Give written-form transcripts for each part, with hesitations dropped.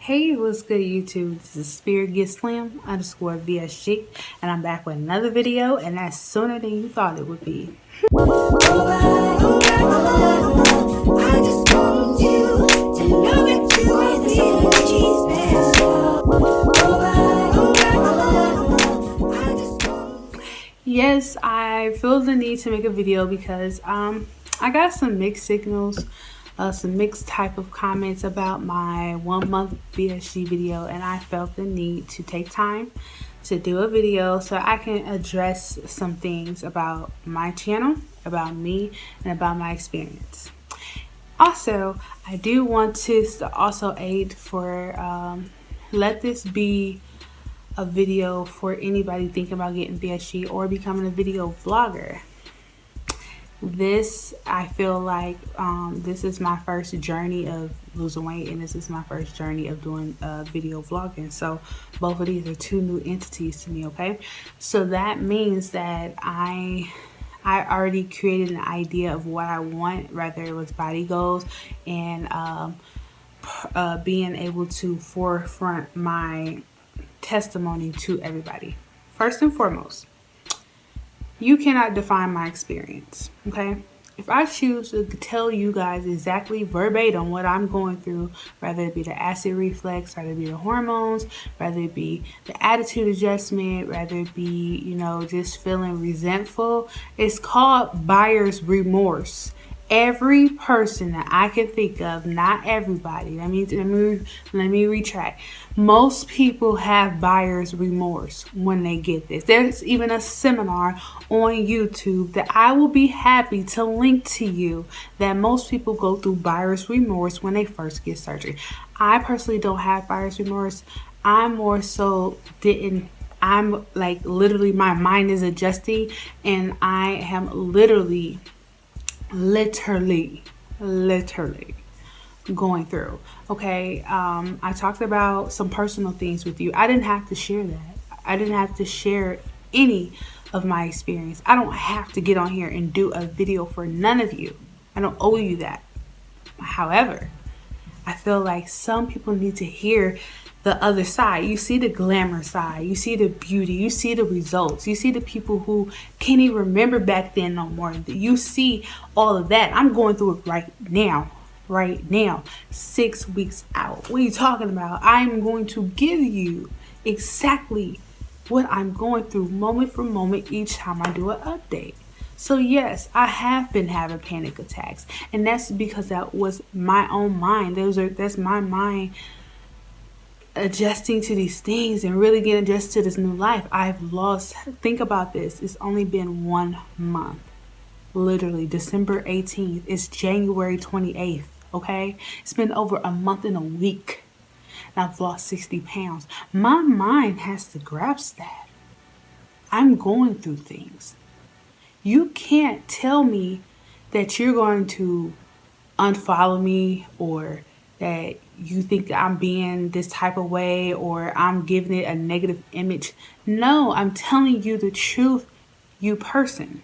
Hey, what's good YouTube? This is Spirit Get Slim underscore VSG, and I'm back with another video, and that's sooner than you thought it would be. Yes, I feel the need to make a video because I got some mixed signals, some mixed type of comments about my 1 month VSG video, and I felt the need to take time to do a video so I can address some things about my channel, about me, and about my experience. Also, I do want to also aid for let this be a video for anybody thinking about getting VSG or becoming a video vlogger. This, I feel like this is my first journey of losing weight, and this is my first journey of doing video vlogging. So both of these are two new entities to me, okay? So that means that I already created an idea of what I want, whether it was body goals and being able to forefront my testimony to everybody. First and foremost, you cannot define my experience, okay? If I choose to tell you guys exactly verbatim what I'm going through, whether it be the acid reflux, whether it be the hormones, whether it be the attitude adjustment, whether it be, just feeling resentful, it's called buyer's remorse. Every person that I can think of, not everybody, let me retract. Most people have buyer's remorse when they get this. There's even a seminar on YouTube that I will be happy to link to you that most people go through buyer's remorse when they first get surgery. I personally don't have buyer's remorse. I'm like literally my mind is adjusting, and I am literally going through. Okay, I talked about some personal things with you. I didn't have to share that. I didn't have to share any of my experience. I don't have to get on here and do a video for none of you. I don't owe you that. However, I feel like some people need to hear the other side. You see the glamour side, you see the beauty, you see the results, you see the people who can't even remember back then no more. You see all of that. I'm going through it right now, 6 weeks out. What are you talking about? I'm going to give you exactly what I'm going through moment for moment each time I do an update. So yes, I have been having panic attacks, and that's because that was my own mind. That's my mind adjusting to these things and really getting adjusted to this new life. Think about this, it's only been 1 month. Literally December 18th, it's January 28th, okay? It's been over a month and a week, and I've lost 60 pounds. My mind has to grasp that. I'm going through things. You can't tell me that you're going to unfollow me, or that you think I'm being this type of way, or I'm giving it a negative image. No, I'm telling you the truth, you person.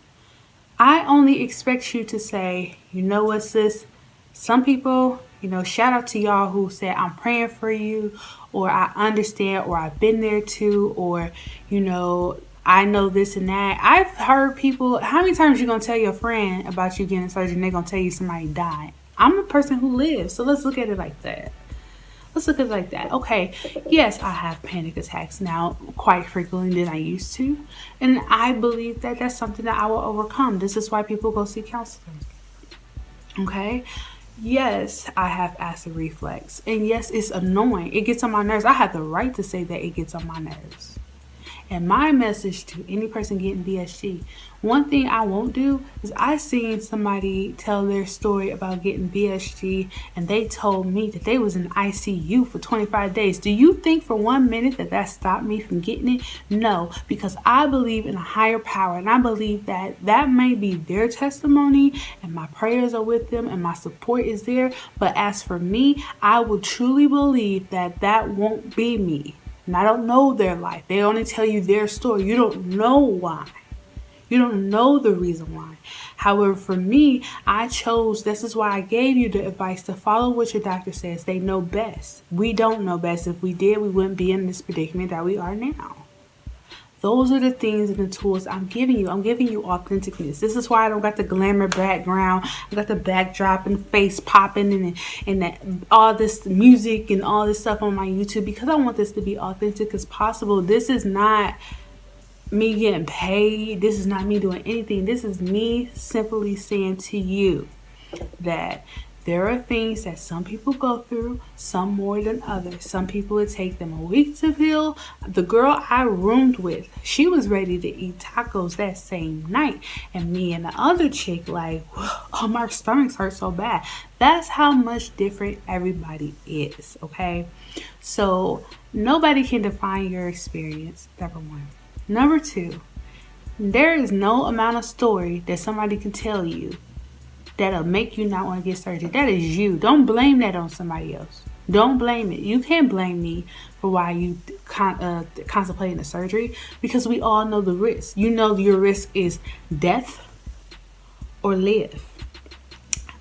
I only expect you to say, you know what, sis? Some people, shout out to y'all who said, I'm praying for you, or I understand, or I've been there too, or, I know this and that. I've heard people, how many times you going to tell your friend about you getting surgery and they're going to tell you somebody died? I'm a person who lives, so let's look at it like that. Okay, yes, I have panic attacks now quite frequently than I used to, and I believe that that's something that I will overcome. This is why people go see counselors. Okay, yes, I have acid reflux, and yes, it's annoying. It gets on my nerves. I have the right to say that it gets on my nerves. And my message to any person getting VSG, one thing I won't do is I seen somebody tell their story about getting VSG, and they told me that they was in ICU for 25 days. Do you think for 1 minute that stopped me from getting it? No, because I believe in a higher power, and I believe that may be their testimony, and my prayers are with them, and my support is there. But as for me, I will truly believe that won't be me. And I don't know their life. They only tell you their story. You don't know why. You don't know the reason why. However, for me, I chose, this is why I gave you the advice to follow what your doctor says. They know best. We don't know best. If we did, we wouldn't be in this predicament that we are now. Those are the things and the tools I'm giving you. I'm giving you authenticness. This is why I don't got the glamour background. I got the backdrop and face popping and that all this music and all this stuff on my YouTube, because I want this to be authentic as possible. This is not me getting paid. This is not me doing anything. This is me simply saying to you that there are things that some people go through, some more than others. Some people, it take them a week to heal. The girl I roomed with, she was ready to eat tacos that same night. And me and the other chick, like, oh, my stomachs hurt so bad. That's how much different everybody is, okay? So nobody can define your experience, number one. Number two, there is no amount of story that somebody can tell you that'll make you not want to get surgery. That is you. Don't blame that on somebody else. Don't blame it. You can't blame me for why you contemplating the surgery, because we all know the risk. You know your risk is death or live.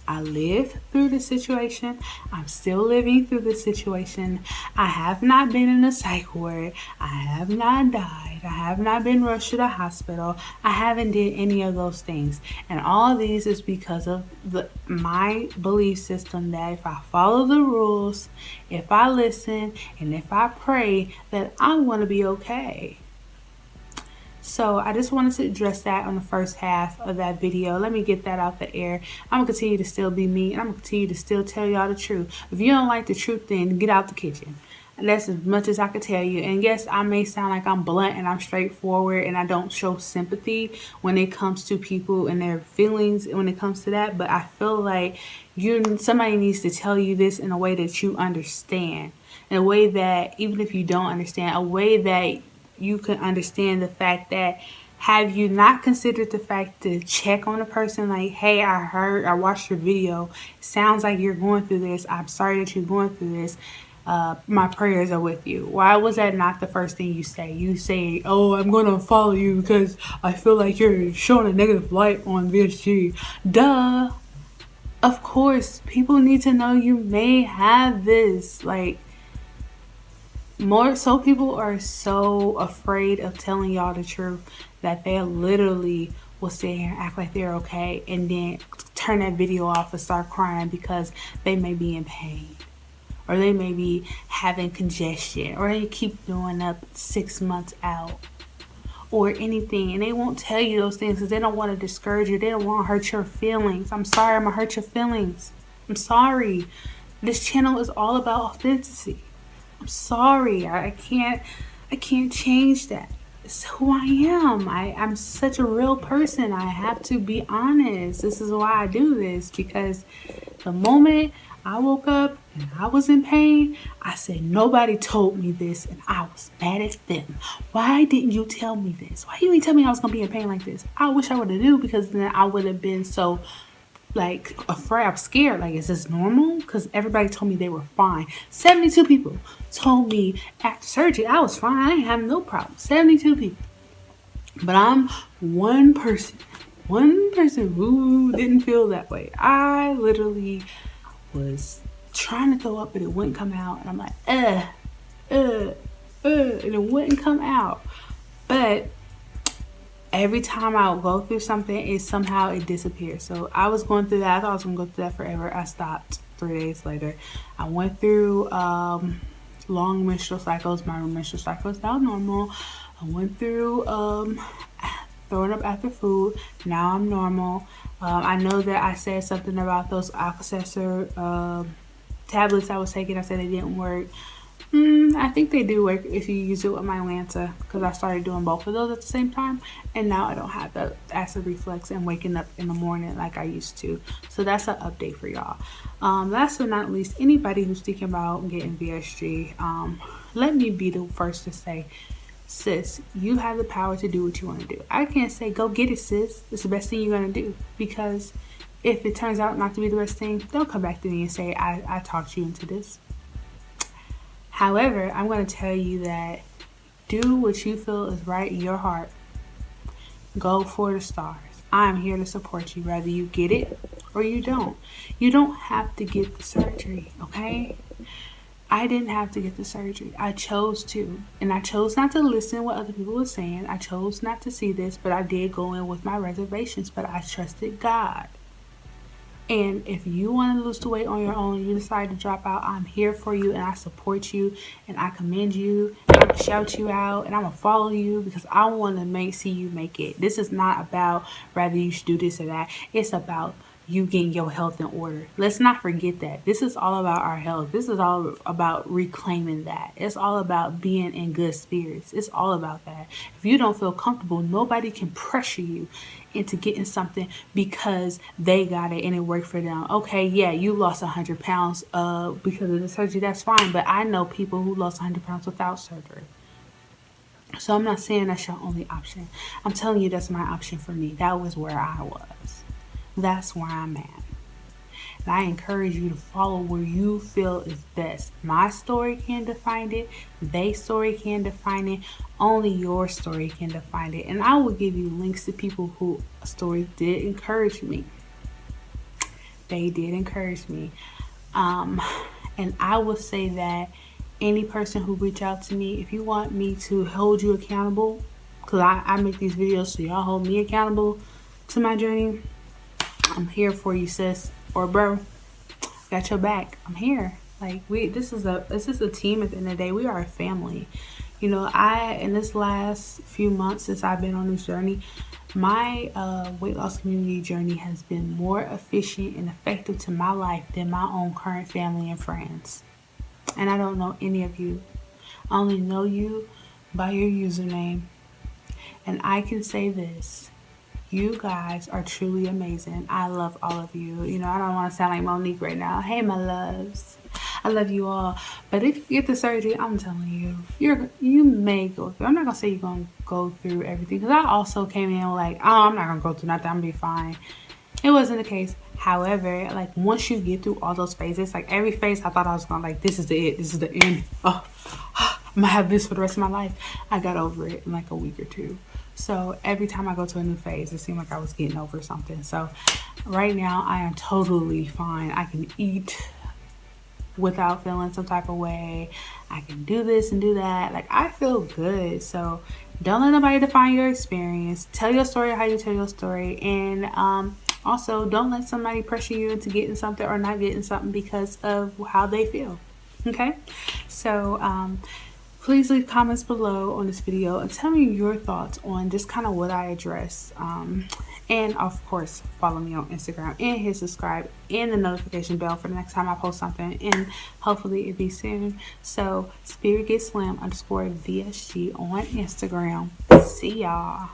I lived through the situation. I'm still living through the situation. I have not been in a psych ward. I have not died. I have not been rushed to the hospital. I haven't did any of those things. And all these is because of my belief system that if I follow the rules, if I listen, and if I pray, that I'm going to be okay. So I just wanted to address that on the first half of that video. Let me get that out the air. I'm going to continue to still be me, and I'm going to continue to still tell y'all the truth. If you don't like the truth, then get out the kitchen. And that's as much as I could tell you. And yes, I may sound like I'm blunt and I'm straightforward and I don't show sympathy when it comes to people and their feelings when it comes to that. But I feel like somebody needs to tell you this in a way that you understand. In a way that, even if you don't understand, a way that you can understand the fact that, have you not considered the fact to check on a person like, hey, I watched your video. Sounds like you're going through this. I'm sorry that you're going through this. My prayers are with you. Why was that not the first thing you say? You say, oh, I'm going to follow you because I feel like you're showing a negative light on VSG. Duh. Of course, people need to know you may have this. Like, more so people are so afraid of telling y'all the truth that they literally will sit here and act like they're okay and then turn that video off and start crying because they may be in pain, or they may be having congestion, or they keep throwing up 6 months out, or anything. And they won't tell you those things because they don't want to discourage you. They don't want to hurt your feelings. I'm sorry, I'm going to hurt your feelings. I'm sorry. This channel is all about authenticity. I'm sorry. I can't change that. It's who I am. I'm such a real person. I have to be honest. This is why I do this, because the moment I woke up and I was in pain, I said, nobody told me this, and I was mad at them. Why didn't you tell me this? Why didn't you tell me I was going to be in pain like this? I wish I would have knew, because then I would have been so afraid. I'm scared. Like, is this normal? Because everybody told me they were fine. 72 people told me after surgery I was fine. I didn't have no problem. 72 people. But I'm one person who didn't feel that way. I literally was trying to throw up, but it wouldn't come out. And I'm like, and it wouldn't come out. But every time I would go through something, it disappeared. So I was going through that. I thought I was going to go through that forever. I stopped 3 days later. I went through long menstrual cycles. My menstrual cycle is now normal. I went through throwing up after food. Now I'm normal. I know that I said something about those Alka-Seltzer tablets I was taking. I said they didn't work. I think they do work if you use it with my Lanta, because I started doing both of those at the same time, and now I don't have the acid reflux and waking up in the morning like I used to. So that's an update for y'all. Last but not least, anybody who's thinking about getting VSG, let me be the first to say, sis, you have the power to do what you want to do. I can't say go get it, sis. It's the best thing you're going to do, because if it turns out not to be the best thing, don't come back to me and say I talked you into this. However, I'm going to tell you that do what you feel is right in your heart. Go for the stars. I'm here to support you, whether you get it or you don't. You don't have to get the surgery, okay? I didn't have to get the surgery. I chose to. And I chose not to listen to what other people were saying. I chose not to see this, but I did go in with my reservations. But I trusted God. And if you want to lose the weight on your own, you decide to drop out, I'm here for you and I support you and I commend you and I'm going to shout you out and I'm going to follow you because I want to see you make it. This is not about whether you should do this or that. It's about you getting your health in order. Let's not forget that. This is all about our health. This is all about reclaiming that. It's all about being in good spirits. It's all about that. If you don't feel comfortable, nobody can pressure you into getting something because they got it and it worked for them. Okay, yeah, you lost 100 pounds because of the surgery. That's fine. But I know people who lost 100 pounds without surgery. So I'm not saying that's your only option. I'm telling you that's my option for me. That was where I was. That's where I'm at. And I encourage you to follow where you feel is best. My story can define it. Their story can define it. Only your story can define it. And I will give you links to people whose stories did encourage me. They did encourage me. And I will say that any person who reach out to me, if you want me to hold you accountable, because I make these videos so y'all hold me accountable to my journey, I'm here for you, sis or bro. Got your back. I'm here. Like this is a team at the end of the day. We are a family. You know, in this last few months since I've been on this journey, my weight loss community journey has been more efficient and effective to my life than my own current family and friends. And I don't know any of you. I only know you by your username. And I can say this. You guys are truly amazing. I love all of you. You know, I don't want to sound like Monique right now. Hey, my loves. I love you all. But if you get the surgery, I'm telling you, you may go through. I'm not going to say you're going to go through everything. Because I also came in like, oh, I'm not going to go through nothing. I'm going to be fine. It wasn't the case. However, like once you get through all those phases, like every phase I thought I was going to like, this is the it. This is the end. Oh, I'm going to have this for the rest of my life. I got over it in like a week or two. So every time I go to a new phase, it seemed like I was getting over something. So right now I am totally fine. I can eat without feeling some type of way. I can do this and do that. Like I feel good. So don't let nobody define your experience. Tell your story how you tell your story. And also don't let somebody pressure you into getting something or not getting something because of how they feel. Okay? So please leave comments below on this video and tell me your thoughts on just kind of what I addressed. And of course, follow me on Instagram and hit subscribe and the notification bell for the next time I post something. And hopefully it'll be soon. So SpiritGetSlim_VSG on Instagram. See y'all.